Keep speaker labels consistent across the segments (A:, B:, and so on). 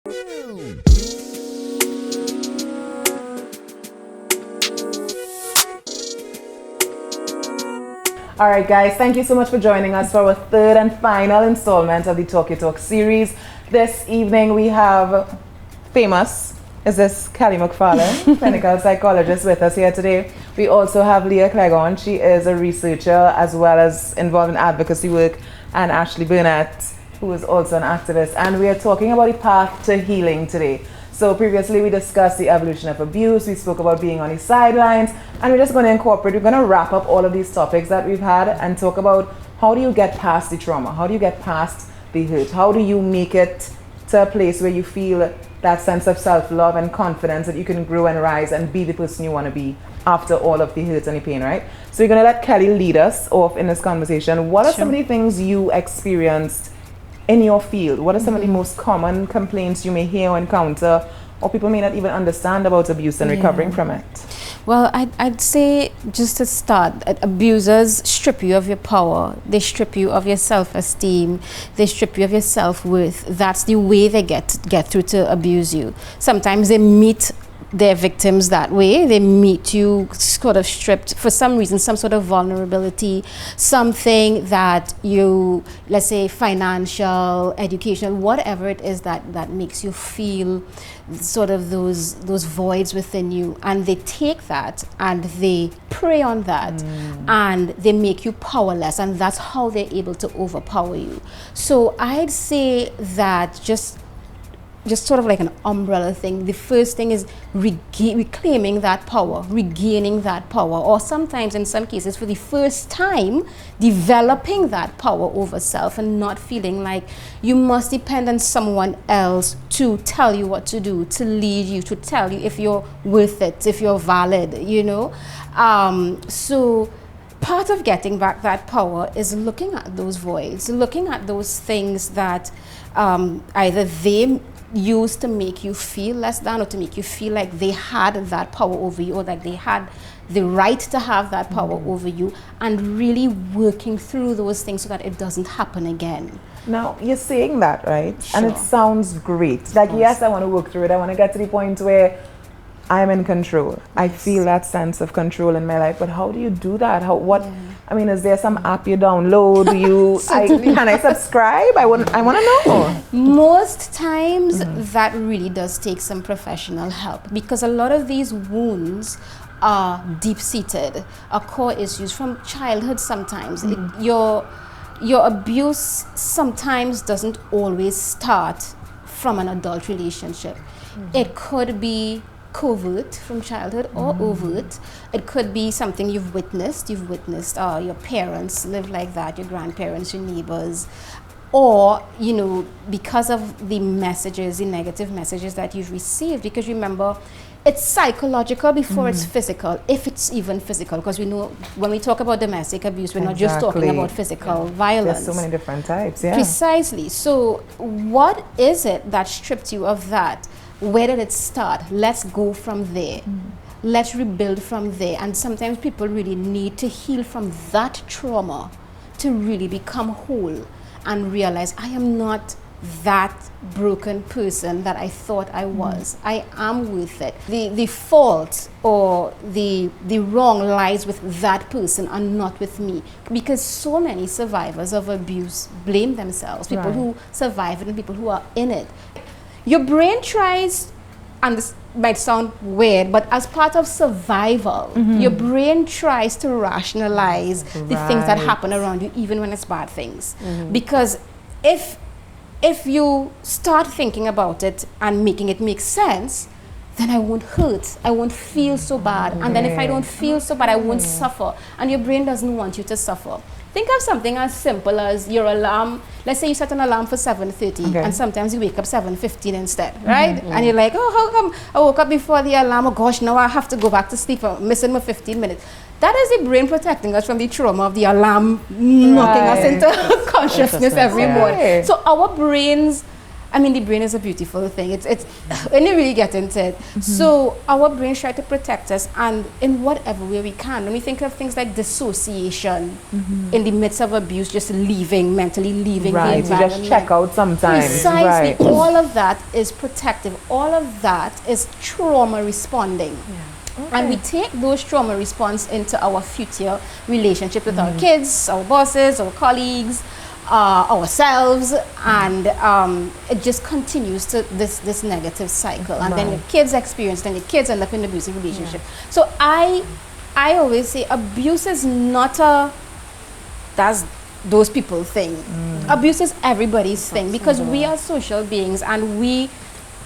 A: All right, guys, thank you so much for joining us for our third and final installment of the Talk Your Talk series. This evening we have famous, is this Kelly McFarlane, clinical psychologist, with us here today. We also have Leah Clegon. She is a researcher as well as involved in advocacy work, and Ashley Burnett, who is also an activist. And we are talking about the path to healing today. So previously we discussed the evolution of abuse, we spoke about being on the sidelines, and we're just going to incorporate, we're going to wrap up all of these topics that we've had and talk about how do you get past the trauma, how do you get past the hurt, how do you make it to a place where you feel that sense of self-love and confidence that you can grow and rise and be the person you want to be after all of the hurt and the pain, right? So we're going to let Kelly lead us off in this conversation. What are some of the things you experienced in your field? What are some of the most common complaints you may hear or encounter, or people may not even understand about abuse and recovering from it?
B: Well, I'd say, just to start, abusers strip you of your power. They strip you of your self-esteem. They strip you of your self-worth. That's the way they get through to abuse you. Sometimes they meet their victims that way. They meet you sort of stripped for some reason, some sort of vulnerability, something that you, let's say financial, educational, whatever it is that makes you feel sort of those voids within you, and they take that and they prey on that and they make you powerless, and that's how they're able to overpower you. So I'd say that just sort of like an umbrella thing. The first thing is reclaiming that power, regaining that power, or sometimes in some cases for the first time developing that power over self and not feeling like you must depend on someone else to tell you what to do, to lead you, to tell you if you're worth it, if you're valid, you know. So part of getting back that power is looking at those voids, looking at those things that either they used to make you feel less than, or to make you feel like they had that power over you, or that they had the right to have that power over you, and really working through those things so that it doesn't happen again.
A: Now, you're saying that, right?
B: Sure.
A: And it sounds great. Like, yes, I want to work through it. I want to get to the point where I'm in control. Yes. I feel that sense of control in my life. But how do you do that? I mean, is there some app you download? Can I subscribe? I want to know.
B: Most times that really does take some professional help, because a lot of these wounds are deep-seated, are core issues from childhood sometimes. Your abuse sometimes doesn't always start from an adult relationship. It could be covert from childhood or overt. It could be something you've witnessed. Your parents live like that, your grandparents, your neighbors, or, you know, because of the messages, the negative messages that you've received. Because remember, it's psychological before it's physical, if it's even physical, because we know when we talk about domestic abuse, we're not just talking about physical violence.
A: There's so many different types,
B: Precisely. So what is it that stripped you of that? Where did it start? Let's go from there. Let's rebuild from there. And sometimes people really need to heal from that trauma to really become whole and realize, I am not that broken person that I thought I was. I am worth it. The fault or the wrong lies with that person and not with me, because so many survivors of abuse blame themselves, people who survive it and people who are in it. Your brain tries, and this might sound weird, but as part of survival, your brain tries to rationalize the things that happen around you, even when it's bad things. Because if you start thinking about it and making it make sense, then I won't hurt, I won't feel so bad. And then if I don't feel so bad, I won't suffer. And your brain doesn't want you to suffer. Think of something as simple as your alarm. Let's say you set an alarm for 7:30, and sometimes you wake up 7:15 instead, right? And you're like, oh, how come I woke up before the alarm? Oh gosh, now I have to go back to sleep. I'm missing my 15 minutes. That is the brain protecting us from the trauma of the alarm knocking us into consciousness every morning. So our brains I mean, the brain is a beautiful thing. It's when you really get into it. So our brains try to protect us, and in whatever way we can. When we think of things like dissociation in the midst of abuse, just mentally leaving the
A: Right, you
B: environment.
A: just check out sometimes.
B: Precisely.
A: Right.
B: All of that is protective. All of that is trauma responding. And we take those trauma response into our future relationship with our kids, our bosses, our colleagues, ourselves, and it just continues to this negative cycle. And then your kids experience, then your kids end up in an abusive relationship. So I always say abuse is not that's those people thing. Abuse is everybody's thing, because we are social beings, and we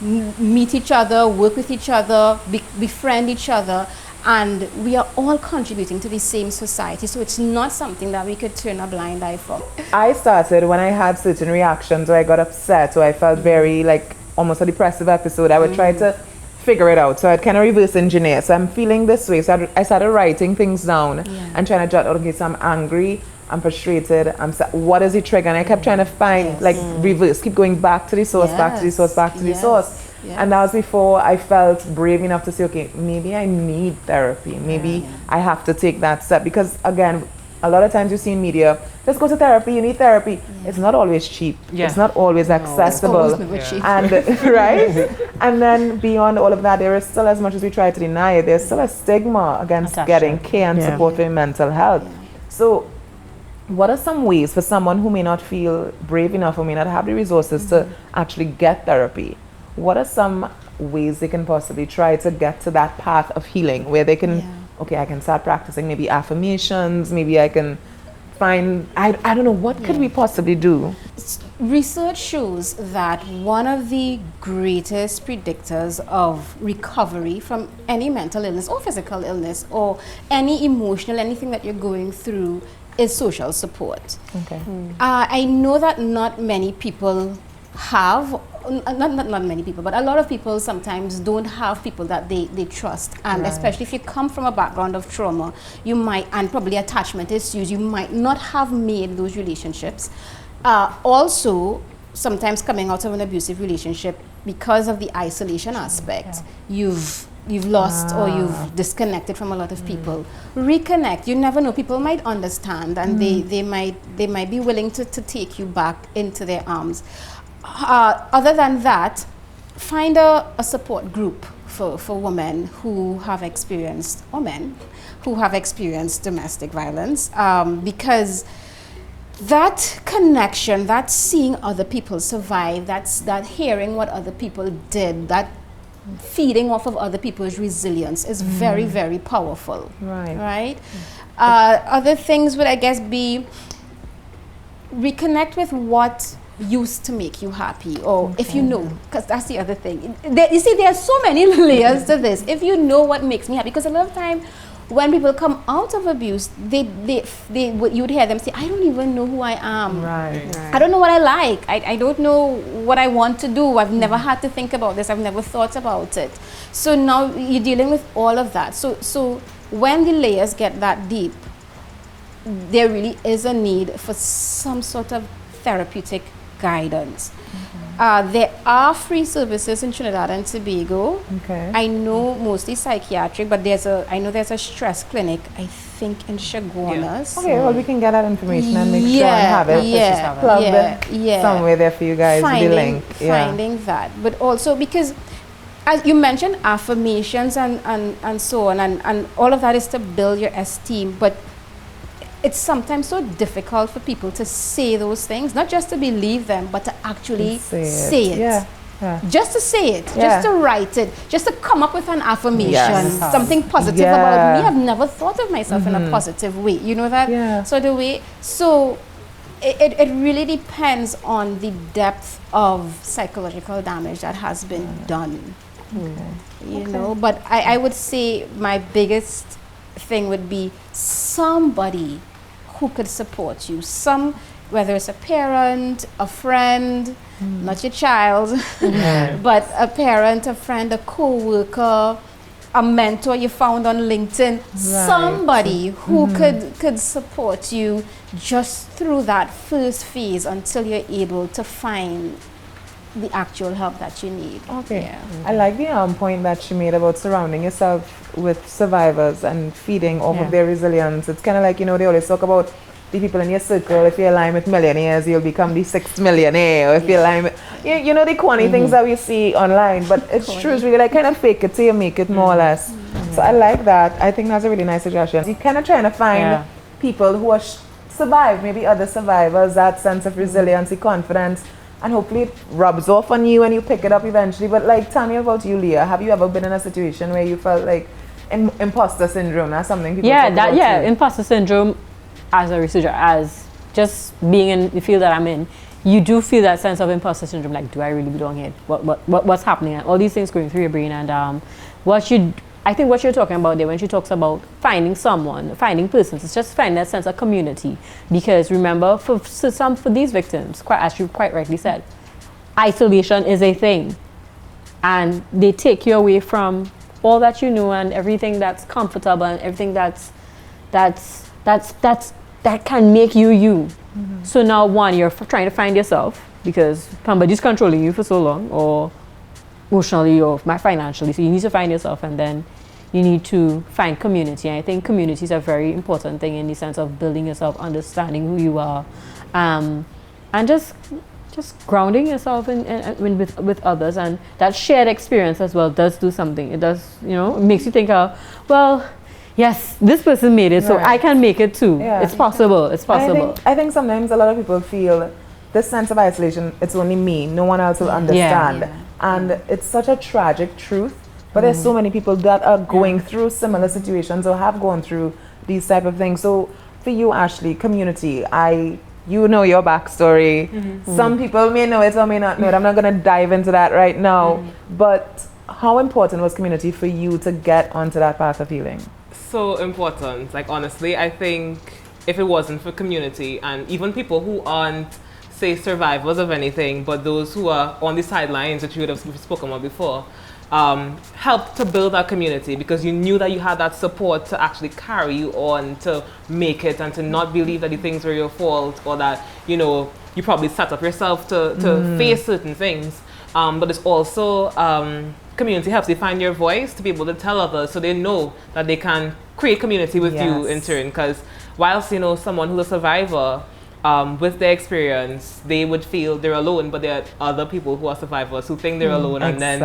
B: meet each other, work with each other, befriend each other, and we are all contributing to the same society. So it's not something that we could turn a blind eye for.
A: I started when I had certain reactions, or I got upset, or I felt very like almost a depressive episode. I would try to figure it out. So I'd kind of reverse engineer. So I'm feeling this way. So I started writing things down and trying to jot out, okay, so I'm angry, I'm frustrated, what is the trigger? And I kept trying to find, like, reverse, keep going back to the source, back to the source, back to the source. And that was before I felt brave enough to say, okay, maybe I need therapy. Maybe I have to take that step. Because, again, a lot of times you see in media, let's go to therapy, you need therapy. It's not always cheap. It's not always accessible. And right? And then beyond all of that, there is still, as much as we try to deny it, there's still a stigma against getting care and support for mental health. So what are some ways for someone who may not feel brave enough or may not have the resources to actually get therapy? What are some ways they can possibly try to get to that path of healing where they can, okay, I can start practicing maybe affirmations, maybe I can find, I don't know, what could we possibly do?
B: Research shows that one of the greatest predictors of recovery from any mental illness or physical illness or any emotional, anything that you're going through, is social support.
A: Okay.
B: I know that not many people have, not many people, but a lot of people sometimes don't have people that they trust. And especially if you come from a background of trauma, you might, and probably attachment issues, you might not have made those relationships. Also, sometimes coming out of an abusive relationship, because of the isolation aspect, you've lost or you've disconnected from a lot of people. Reconnect. You never know. People might understand, and they might be willing to take you back into their arms. Other than that, find a support group for women who have experienced, or men who have experienced domestic violence, because that connection, that seeing other people survive, that hearing what other people did, that feeding off of other people's resilience is very, very powerful. Right? Other things would, I guess, be reconnect with what used to make you happy, or if you know, because that's the other thing. You see, there are so many layers to this. If you know what makes me happy, because a lot of time when people come out of abuse, you'd hear them say, I don't even know who I am. I don't know what I like. I don't know what I want to do. I've never had to think about this. I've never thought about it. So now you're dealing with all of that. So when the layers get that deep, there really is a need for some sort of therapeutic guidance. There are free services in Trinidad and Tobago. I know mostly psychiatric, but I know there's a stress clinic, I think, in Chaguanas.
A: Okay, well, we can get that information and make sure and have it. Plug somewhere there for you guys, the link.
B: Finding that, but also because, as you mentioned, affirmations and so on, and all of that is to build your esteem, but it's sometimes so difficult for people to say those things, not just to believe them, but to actually say it. Just to say it, just to write it, just to come up with an affirmation, something positive about me. I've never thought of myself in a positive way. You know that sort of way. So it really depends on the depth of psychological damage that has been done. You know, but I would say my biggest thing would be somebody who could support you, whether it's a parent, a friend, not your child, but a parent, a friend, a co-worker, a mentor you found on LinkedIn, somebody who could support you just through that first phase until you're able to find the actual help that you need.
A: Okay.
B: Yeah.
A: I like the point that she made about surrounding yourself with survivors and feeding off of their resilience. It's kind of like, they always talk about the people in your circle. If you align with millionaires, you'll become the sixth millionaire. Or if you align with, the corny things that we see online. But it's true. It's really like kind of fake it till you make it, more or less. So I like that. I think that's a really nice suggestion. You're kind of trying to find people who are survive, maybe other survivors, that sense of resiliency, confidence, and hopefully it rubs off on you and you pick it up eventually. But like, tell me about you, Leah. Have you ever been in a situation where you felt like imposter syndrome? That's something people talk about too.
C: Imposter syndrome as a researcher, as just being in the field that I'm in, you do feel that sense of imposter syndrome, like, do I really belong here? What's happening? All these things going through your brain, and I think what you're talking about there when she talks about finding someone, finding persons, it's just finding that sense of community. Because remember, for these victims, as you quite rightly said, isolation is a thing. And they take you away from all that you know and everything that's comfortable and everything that can make you you. So now, one, you're trying to find yourself because somebody's controlling you for so long, or emotionally or financially. So you need to find yourself, and then you need to find community. And I think community is a very important thing in the sense of building yourself, understanding who you are, and just grounding yourself with others. And that shared experience as well does do something. It does, it makes you think, well, yes, this person made it, so I can make it too. Yeah. It's possible. It's possible.
A: I think sometimes a lot of people feel this sense of isolation, it's only me, no one else will understand. Yeah. And it's such a tragic truth, but there's so many people that are going through similar situations or have gone through these type of things. So for you, Ashley, community, you know your backstory. Some people may know it or may not know it. I'm not going to dive into that right now. But how important was community for you to get onto that path of healing?
D: So important. Like, honestly, I think if it wasn't for community, and even people who aren't, say, survivors of anything, but those who are on the sidelines, which you would have spoken about before, helped to build that community, because you knew that you had that support to actually carry you on to make it, and to not believe that the things were your fault, or that, you probably set up yourself to face certain things. But it's also, community helps you find your voice to be able to tell others, so they know that they can create community with you in turn. Because whilst, someone who's a survivor, with their experience, they would feel they're alone, but there are other people who are survivors who think they're alone, and then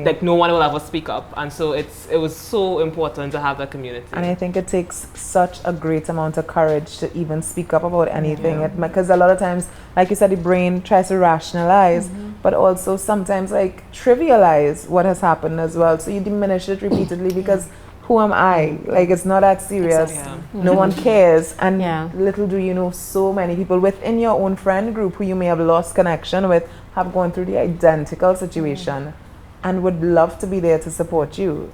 D: like no one will ever speak up. And so it was so important to have that community.
A: And I think it takes such a great amount of courage to even speak up about anything, because a lot of times, like you said, the brain tries to rationalize, but also sometimes like trivialize what has happened as well. So you diminish it repeatedly because who am I? Like, it's not that serious. No one cares. And little do you know, so many people within your own friend group who you may have lost connection with have gone through the identical situation and would love to be there to support you,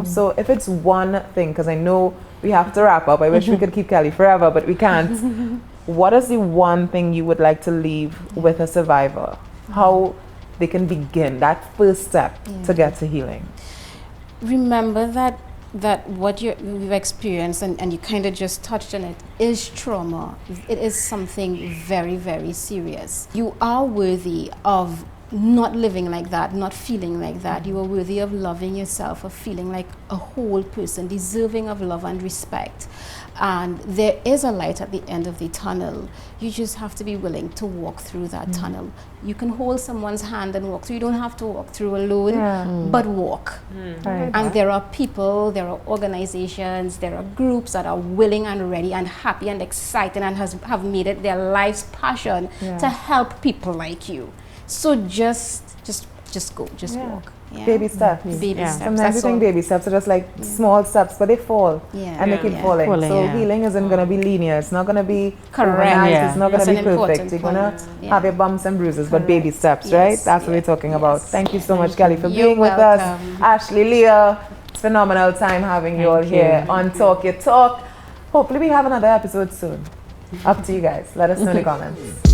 A: So if it's one thing, because I know we have to wrap up. I wish we could keep Kelly forever, but we can't. What is the one thing you would like to leave with a survivor? How they can begin that first step to get to healing?
B: Remember that what you've experienced, and you kind of just touched on it, is trauma. It is something very, very serious. You are worthy of not living like that, not feeling like that. You are worthy of loving yourself, of feeling like a whole person, deserving of love and respect. And there is a light at the end of the tunnel. You just have to be willing to walk through that tunnel. You can hold someone's hand and walk through. You don't have to walk through alone, but walk. And there are people, there are organizations, there are groups that are willing and ready and happy and excited and have made it their life's passion to help people like you. So just go, walk.
A: Baby steps.
B: Baby steps.
A: Sometimes you think baby steps are just like small steps, but they fall and they keep falling. So healing isn't going to be linear. It's not going to be overnight. It's not going to be perfect. You're going to have your bumps and bruises, but baby steps, right? That's what we're talking about. Thank you so much, Kelly, for being with us. Ashley, Leah, it's phenomenal time having you all here on Talk Your Talk. Hopefully we have another episode soon. Up to you guys. Let us know in the comments.